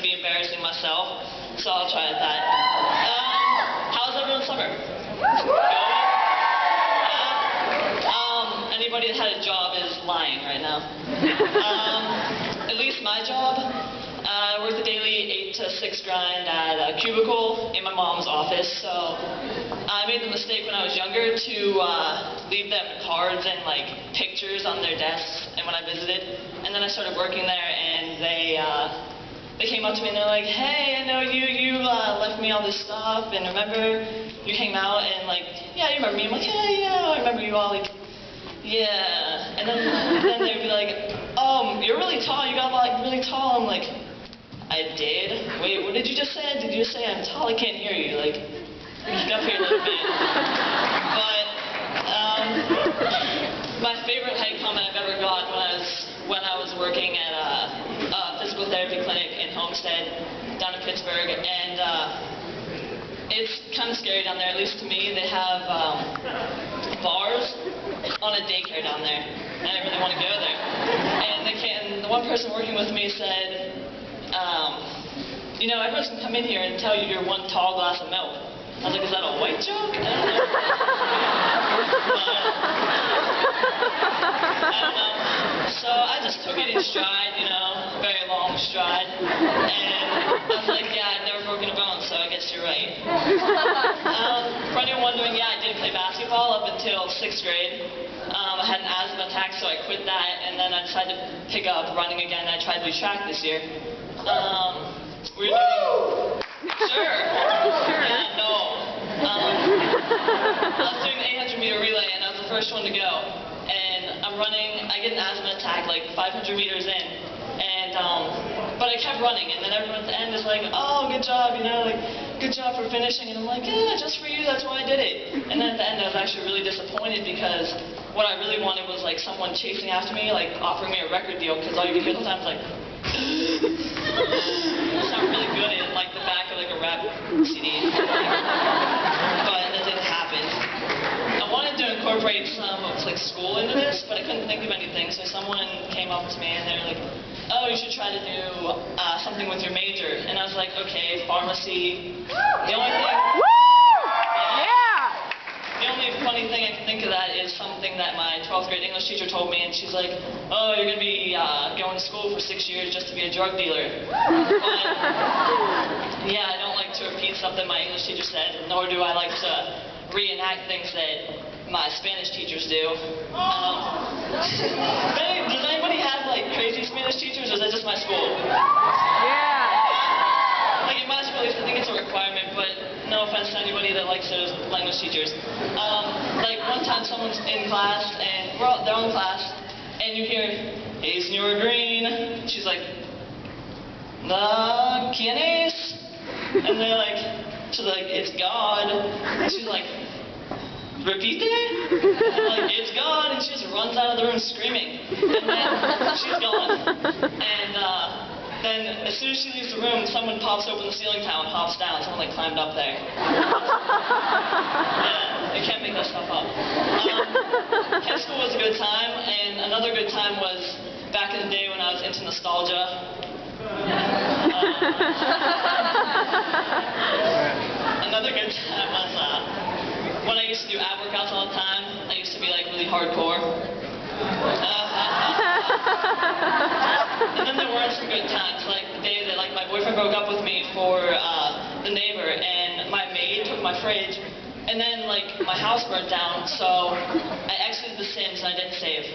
to be embarrassing myself, so I'll try at that. How's everyone's summer? Anybody that had a job is lying right now. At least my job, I work the daily 8 to 6 grind at a cubicle in my mom's office, so I made the mistake when I was younger to leave them cards and like pictures on their desks and when I visited, and then I started working there and they came up to me and they're like, hey, I know you left me all this stuff and remember you came out and like, yeah, you remember me? I'm like, yeah, I remember you all, like, yeah, and then they'd be like, you're really tall, you got like really tall. I'm like, I did? Wait, what did you just say? Did you just say I'm tall? I can't hear you. Like, get up here a little bit. But my favorite height comment I've ever got when I was working at a physical therapy clinic in Homestead down in Pittsburgh, and it's kind of scary down there, at least to me. They have bars on a daycare down there, and I didn't really want to go there. And the one person working with me said, you know, everyone can come in here and tell you you're one tall glass of milk. I was like, is that a white joke? I don't know. I don't know. So I just took it in stride, you know, very long stride. And I was like, yeah, I've never broken a bone, so I guess you're right. For anyone wondering, yeah, I did play basketball up until 6th grade. I had an asthma attack, so I quit that, and then I decided to pick up running again. I tried to do track this year. We were doing... Sure. Yeah, no. I was doing an 800-meter relay, and I was the first one to go. And I'm running, I get an asthma attack like 500 meters in. And, but I kept running, and then everyone at the end is like, oh, good job, you know, like, good job for finishing. And I'm like, yeah, just for you, that's why I did it. And then at the end, I was actually really disappointed because what I really wanted was like someone chasing after me, like offering me a record deal, because all you could hear the whole time was like, it sounded really good in like the back of like a rap CD. But that didn't happen. I wanted to incorporate some of like school into this, but I couldn't think of anything, so someone came up to me and they're like, oh, you should try to do something with your major. And I was like, okay, pharmacy. The only thing... The only funny thing I can think of that is something that my 12th grade English teacher told me, and she's like, oh, you're going to be going to school for 6 years just to be a drug dealer. But, yeah, I don't like to repeat something my English teacher said, nor do I like to reenact things that my Spanish teachers do. Does anybody have, like, crazy Spanish teachers, or is that just my school? Yeah. Like, in my school, at least I think it's a requirement, but no offense to anybody that likes those language teachers. Like, one time someone's in class, and they're on class, and you hear, hey, Senora Green. She's like, ¿Quién es? And they're like, she's like, it's God. And she's like, repeat it? And like, it's God. And she just runs out of the room screaming. And then she's gone. And then as soon as she leaves the room, someone pops open the ceiling tile and hops down. Someone like climbed up there. Yeah, you can't make that stuff up. High school was a good time, and another good time was back in the day when I was into nostalgia. Another good time was when I used to do ab workouts all the time. I used to be like really hardcore. And then there weren't some good times, like the day that like my boyfriend broke up with me for the neighbor, and my maid took my fridge, and then like my house burnt down, so I exited The Sims and I didn't save.